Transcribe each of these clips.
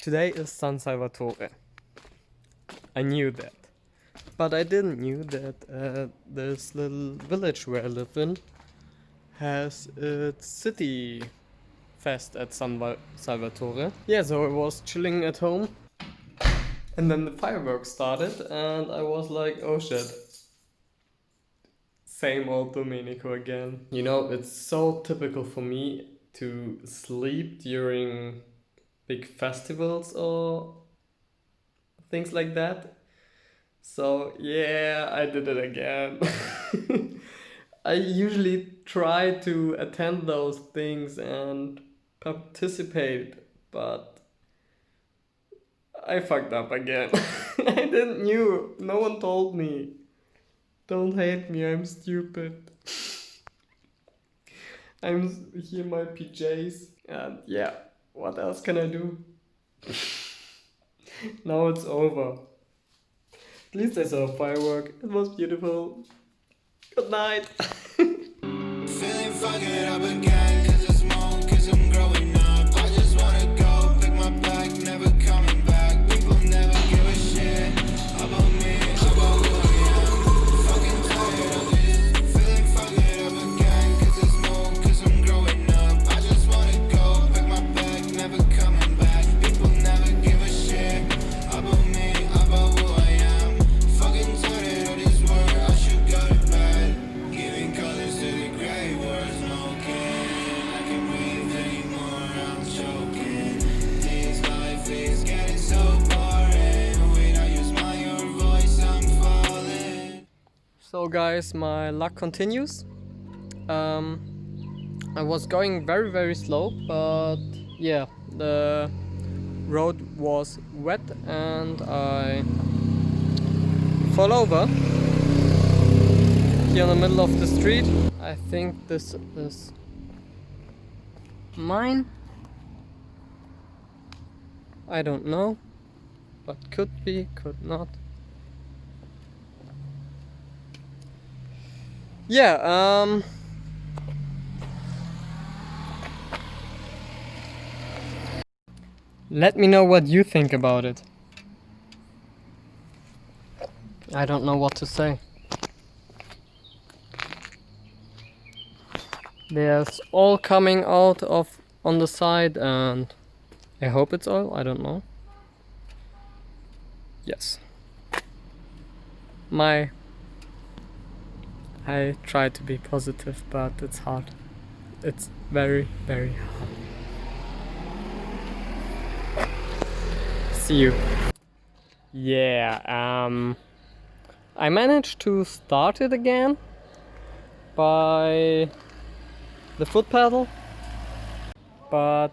Today is San Salvatore. I knew that. But I didn't knew that this little village where I live in has its city fest at Salvatore. Yeah, so I was chilling at home and then the fireworks started and I was like, oh shit. Same old Domenico again. You know, it's so typical for me to sleep during big festivals or things like that. So yeah, I did it again. I usually try to attend those things and participate, but I fucked up again. I didn't knew. No one told me. Don't hate me, I'm stupid. I'm here in my PJs and yeah, what else can I do? Now it's over. At least I saw a firework. It was beautiful. Good night. Feeling fucking up again, cause it's more, cause I'm growing up. I just wanna go, pick my bag, never coming back. People never give a shit about me, about who I am. Fucking tired of this. Feeling fucking up again, cause it's more, cause I'm growing up. I just wanna go, pick my bag, never coming back. People never give a shit about me, about who I am. Fucking tired of this world, I should go to bed. Giving colors to the gray words, smoking. I can't breathe anymore, I'm choking. This life is getting so boring. When I use my own voice, I'm falling. So guys, my luck continues. I was going very slow, but yeah, the road was wet and I fell over here in the middle of the street. I think this is mine. I don't know, but could be, could not. Yeah, let me know what you think about it. I don't know what to say. There's oil coming out of on the side and I hope it's oil, I don't know. Yes. I try to be positive, but it's hard. It's very hard. See you. Yeah, I managed to start it again by the foot pedal, but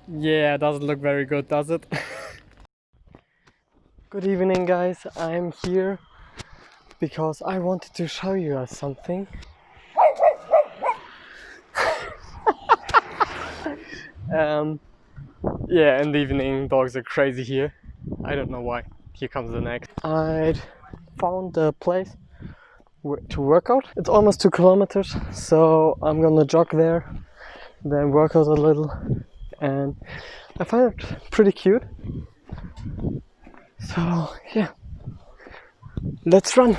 yeah, it doesn't look very good, does it? Good evening, guys. I'm here because I wanted to show you guys something. Yeah, in the evening, dogs are crazy here. I don't know why. Here comes the next. I found a place to work out. It's almost 2 kilometers, so I'm gonna jog there, then work out a little, and I find it pretty cute. So yeah, let's run.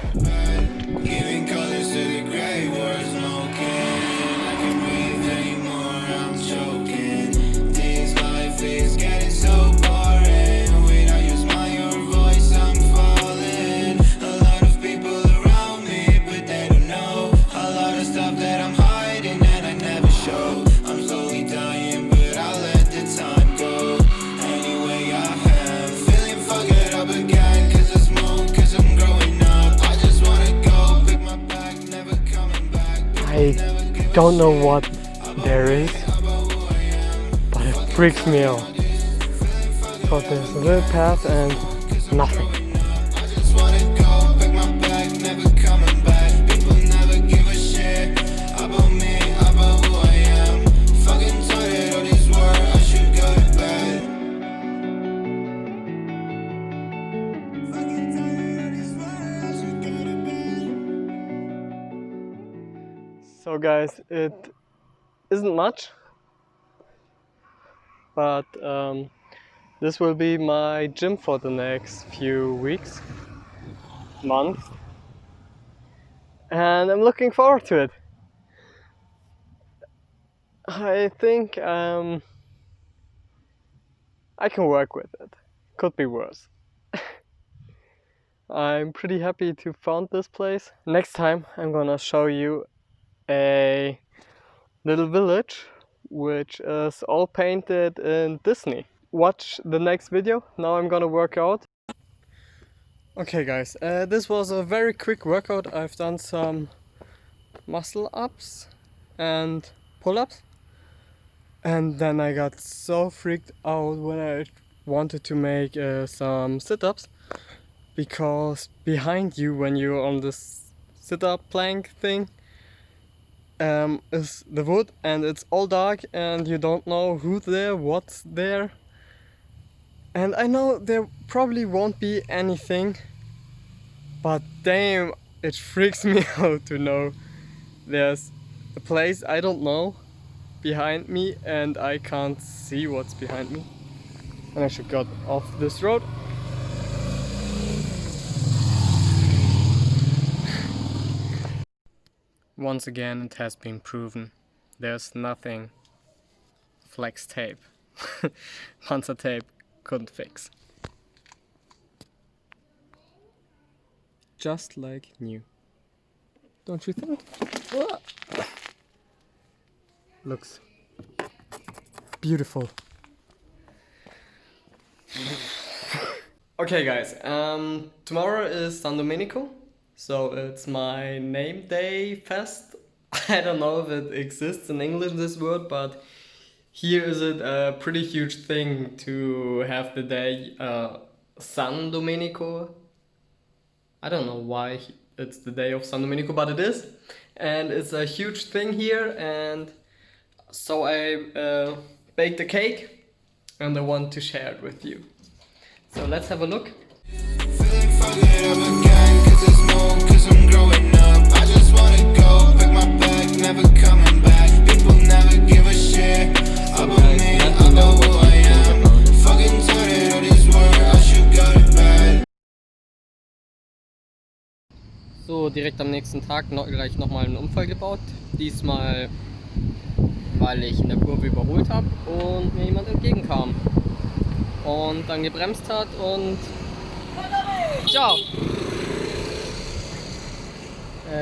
Giving colors to the gray words, smoking. I can't breathe anymore, I'm choking. This life is getting so boring. When I use my own voice, I'm falling. A lot of people around me, but they don't know a lot of stuff that I'm hiding and I never show. I'm slowly dying, but I'll let the time go. Anyway, I am feeling fucked up again, cause it's more, cause I'm growing up. I just wanna go, pick my bag, never coming back. I don't know what there is, but it freaks me out. Because there's a little path and nothing. I just wanna go, pick my bag, never coming back. People never give a shit about me, about who I am. Fucking tired of this world, I should go to bed. Fucking tired of this world, I should go to bed. So guys, it isn't much, but this will be my gym for the next few weeks, months, and I'm looking forward to it. I think I can work with it. Could be worse. I'm pretty happy to found this place. Next time I'm gonna show you a little village which is all painted in Disney. Watch the next video. Now I'm gonna work out. Okay guys, this was a very quick workout. I've done some muscle ups and pull-ups, and then I got so freaked out when I wanted to make some sit-ups, because behind you when you're on this sit-up plank thing is the wood, and it's all dark and you don't know who's there, what's there. And I know there probably won't be anything, but damn, it freaks me out to know there's a place I don't know behind me and I can't see what's behind me. And I should get off this road. Once again, it has been proven there's nothing flex tape, panzer tape couldn't fix. Just like new. Don't you think? Looks beautiful. Okay guys, tomorrow is San Domenico, so it's my name day fest. I don't know if it exists in English, this word, but here is it a pretty huge thing to have the day San Domenico. I don't know why it's the day of San Domenico, but it is. And it's a huge thing here, and so I baked a cake and I want to share it with you. So let's have a look. Feeling fucked up again, cause it's more, cause I'm growing up. I just wanna go, pick my bag, never coming back. People never give a shit about me, about who I am. Fucking tired of this world, I should go to bed. So, direkt am nächsten Tag gleich nochmal einen Unfall gebaut. Diesmal, weil ich in der Kurve überholt habe und mir jemand entgegenkam. Und dann gebremst hat und ja,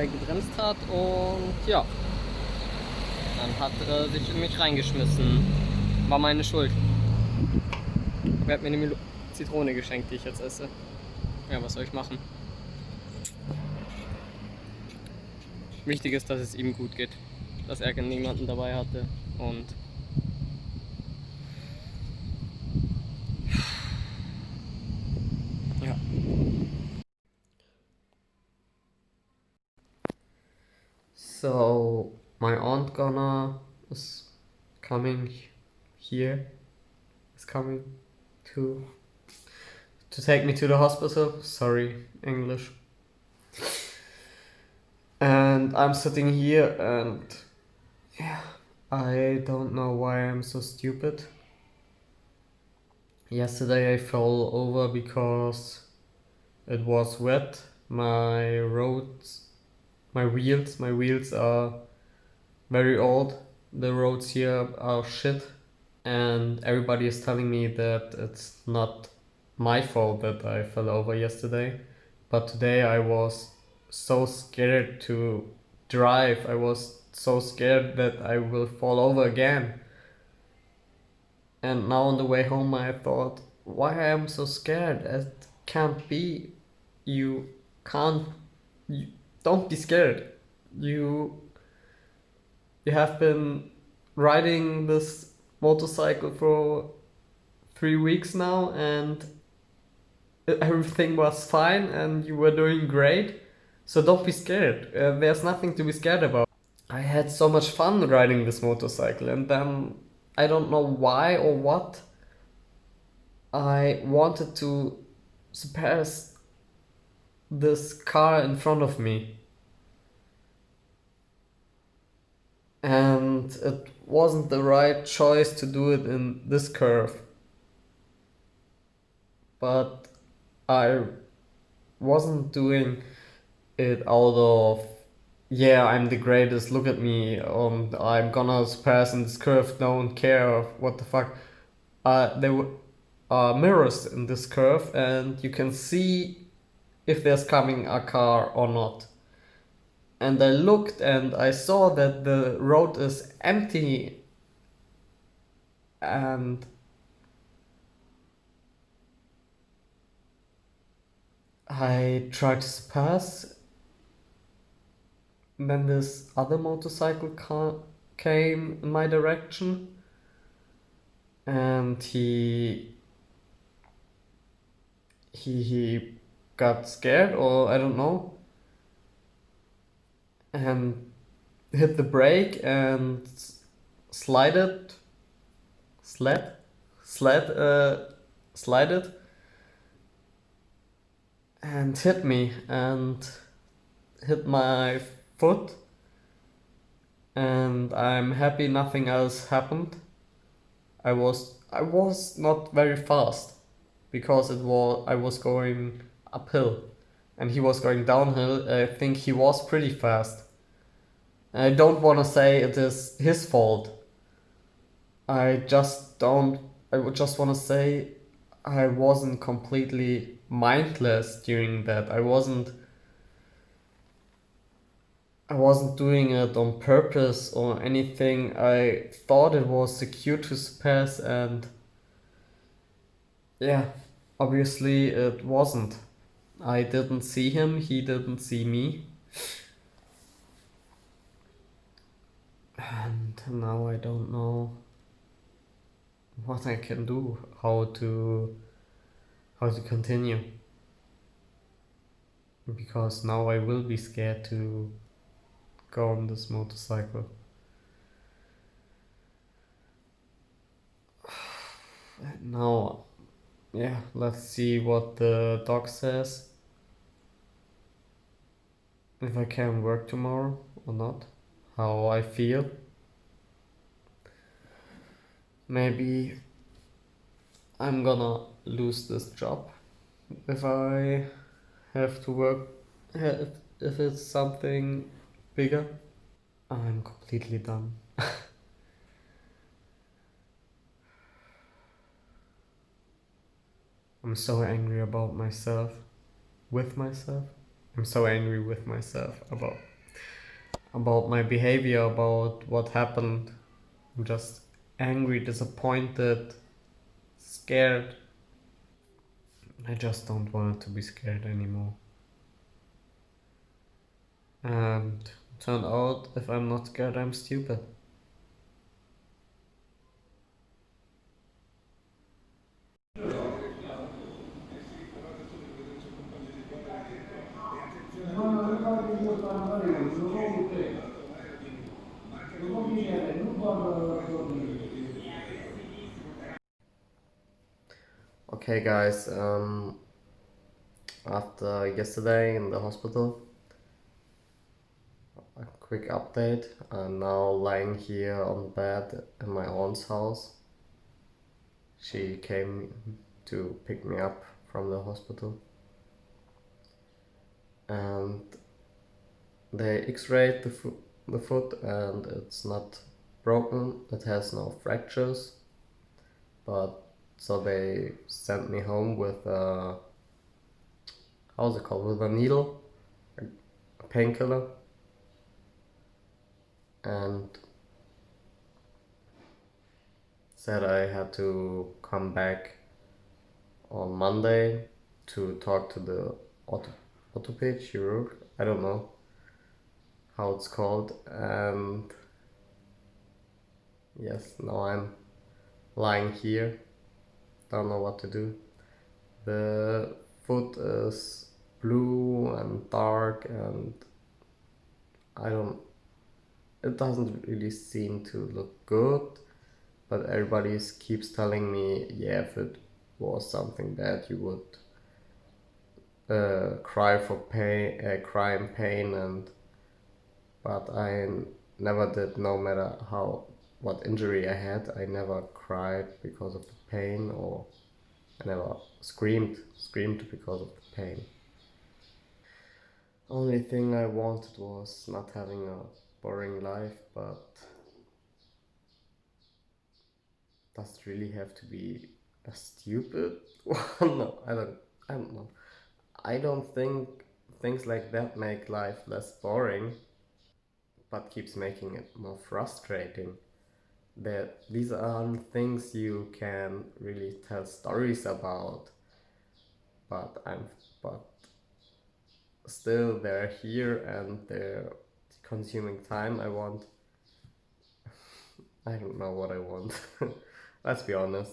gebremst hat und ja, dann hat er sich in mich reingeschmissen. War meine Schuld. Er hat mir eine Zitrone geschenkt, die ich jetzt esse. Ja, was soll ich machen? Wichtig ist, dass es ihm gut geht, dass er niemanden dabei hatte und ja. So my aunt is coming here, is coming to take me to the hospital. Sorry, English. And I'm sitting here and yeah, I don't know why I'm so stupid. Yesterday I fell over because it was wet. My wheels are very old. The roads here are shit. And everybody is telling me that it's not my fault that I fell over yesterday. But today I was so scared to drive. I was so scared that I will fall over again. And now on the way home I thought, why I am so scared? It can't be. You can't. Don't be scared. You have been riding this motorcycle for 3 weeks now, and everything was fine, and you were doing great. So don't be scared. There's nothing to be scared about. I had so much fun riding this motorcycle, and then I don't know why or what, I wanted to surpass this car in front of me. and it wasn't the right choice to do it in this curve. But I wasn't doing it out of, yeah, I'm the greatest, look at me, I'm gonna pass in this curve, don't care what the fuck. There were mirrors in this curve, and you can see if there's coming a car or not. And I looked and I saw that the road is empty, and I tried to pass. Then this other motorcycle car came in my direction, and he got scared, or I don't know, and hit the brake and slided, sled, sled, slided, and hit me and hit my foot. And I'm happy nothing else happened. I was not very fast because I was going uphill and he was going downhill. I think he was pretty fast. I don't want to say it is his fault. I just don't. I would just want to say I wasn't completely mindless during that. I wasn't doing it on purpose or anything. I thought it was the cutest pass, and yeah, obviously it wasn't. I didn't see him, he didn't see me, and now I don't know what I can do, how to continue, because now I will be scared to go on this motorcycle. Now, yeah, let's see what the doc says. If I can work tomorrow or not. How I feel. Maybe I'm gonna lose this job if I have to work. If it's something bigger. I'm completely done. I'm so angry about myself. With myself. I'm so angry with myself about my behavior, about what happened. I'm just angry, disappointed, scared. I just don't want to be scared anymore. And turned out, if I'm not scared, I'm stupid. Okay, guys, after yesterday in the hospital, a quick update. I'm now lying here on the bed in my aunt's house. She came to pick me up from the hospital, and they x-rayed the foot, and it's not broken, it has no fractures, but so they sent me home with how's it called, with a needle, a painkiller, and said I had to come back on Monday to talk to the orthopedic chirurg. I don't know how it's called, and yes, now I'm lying here, don't know what to do. The foot is blue and dark, and I don't. It doesn't really seem to look good, but everybody keeps telling me, yeah, if it was something bad, you would cry for pain, cry in pain, and but never did, no matter how what injury I had. I never cried because of the pain, or I never screamed because of the pain. Only thing I wanted was not having a boring life, but does it really have to be a stupid one? No, I don't know. I don't think things like that make life less boring, but keeps making it more frustrating. That these aren't things you can really tell stories about, but but still they're here and they're consuming time. I don't know what I want. Let's be honest.